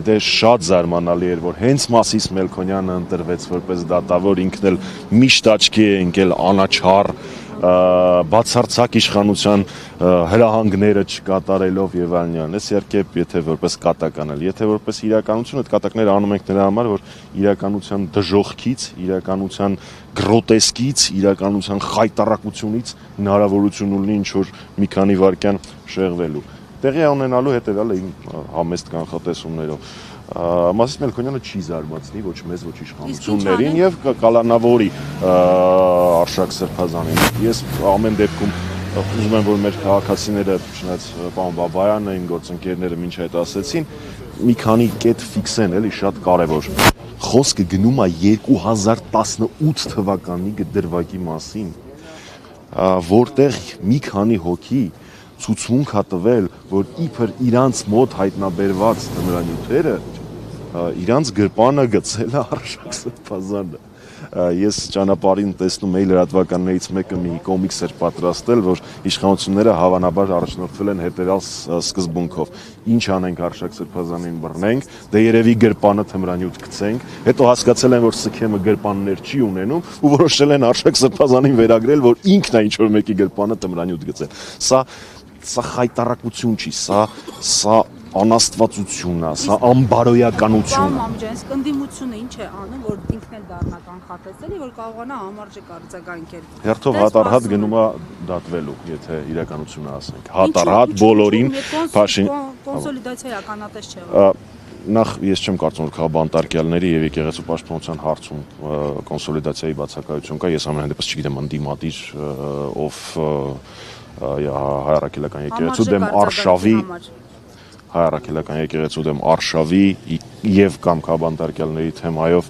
Դե շատ զարմանալի էր, որ հենց Մասիս Մելքոնյանը ընտրվեց որպես դատավոր, ինքն էլ միշտ աչքի է ընկել անաչառ, բացարձակ իշխանության հրահանգները չկատարելով եւ այլն, ես իհարկե եթե որպես կատակ անել, եթե որպես իրականություն այդ կատակները անում ենք նրա համար, որ իրականության դժոխքից, իրականության գրոտեսկից, իրականության խայտառակությունից հնարավորություն ունի ինչ որ մի քանի վայրկյան շեղվելու։ Տեղի ունենալու հետևյալը իմ համեստ կանխատեսումներով Մասիս Մելքոնյանը չի զարմացնի ոչ մեզ, ոչ իշխանություններին եւ կկալանավորի Արշակ Սրբազանին։ Ես ամեն դեպքում ուզում եմ, որ մեր քաղաքացիները, չնայած պարոն Բաբայանը, իմ գործընկերները մինչ այդ ասեցին, մի քանի կետ ֆիքսեն, էլի շատ կարեւոր։ Խոսքը գնում է 2018 թվականի դրվագի մասին, որտեղ մի քանի հոգի ցուցմունք է տվել, որ իբր իրանց մոտ հայտնաբերված թմրանյութերը իրանց գրպանը գցել է Արշակ Սրբազանը։ Ես ճանապարհին տեսնում էի լրատվականներից մեկը մի կոմիքս էր պատրաստել, որ իշխանությունները հավանաբար առաջնորդվել են հետևյալ սկզբունքով. ինչ անենք Արշակ Սրբազանին բռնենք, դե երևի գրպանը թմրանյութ գցենք, հետո հասկացել են, որ սքեմը գրպաններ չի ունենում ու որոշել են Արշակ Սրբազանին վերագրել, որ ինքն է ինչ որ մեկի գրպանը թմրանյութ գցել։ Սա խայտառակություն չի, սա անաստվածություն է, սա անբարոյականություն է։ Մամջանց կնդիմությունը ինչ է անում, որ ինքն էլ դառնա կանխատեսելի, որ կարողանա համարժեք արձագանքել։ Հերթով հատ-առհատ գնում է դատվելու, եթե իրականությունը ասենք։ Հատ-առհատ բոլորին կոնսոլիդացիա ականատես չէ։ Նախ ես չեմ կարծում, որ քաղաքապետարյանների եւ եկեղեցու պաշտպանության հարցում կոնսոլիդացիայի բացակայություն կա, ես ամենայն դեպս չգիտեմ ընդդիմադիր ով հայրաքելական եկեղեցու դեմ արշավի հայրաքելական եկեղեցու դեմ արշավի եւ կամ քաղաքապետարյանների թեմայով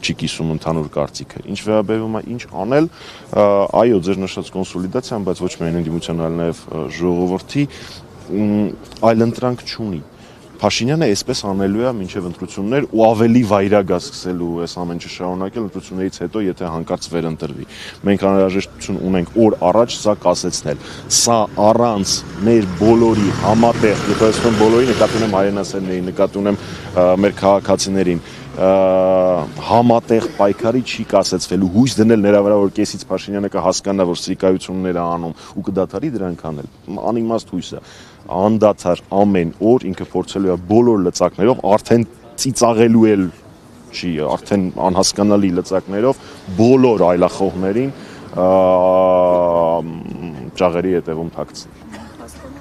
չի կիսում ընդհանուր կարծիքը։ Ինչ վերաբերում է ինչ անել, այո, ձեր նշած կոնսոլիդացիան, բայց ոչ միայն ընդդիմության, այլ նաեւ ժողովրդի այլընտրանք չունի։ Փաշինյանը այսպես անելու է մինչև ընտրություններ ու ավելի վայրագ է սկսելու այս ամեն ինչը շարունակել ընտրություններից հետո, եթե հանկարծ վերընտրվի։ Մենք անհրաժեշտություն ունենք օր առաջ սա կասեցնել։ Սա առանց մեր բոլորի համատեղ, եթե ասում բոլորի, նկատի ունեմ հայրենասերներին, նկատի ունեմ մեր քաղաքացիներին, համատեղ պայքարի չի կասեցվելու, հույս դնել նրա վրա, որ կեսից Փաշինյանը կհասկանա, որ սրիկայություններ է անում ու կդադարի դրանք անել, անիմաստ հույս է, անդադար ամեն օր ինքը փորձելու է բոլոր լծակներով, արդեն ծիծաղելու էլ չի, արդեն անհասկանալի լծակներով բոլոր այլախոհներին ճաղերի հետևում թաքցնել։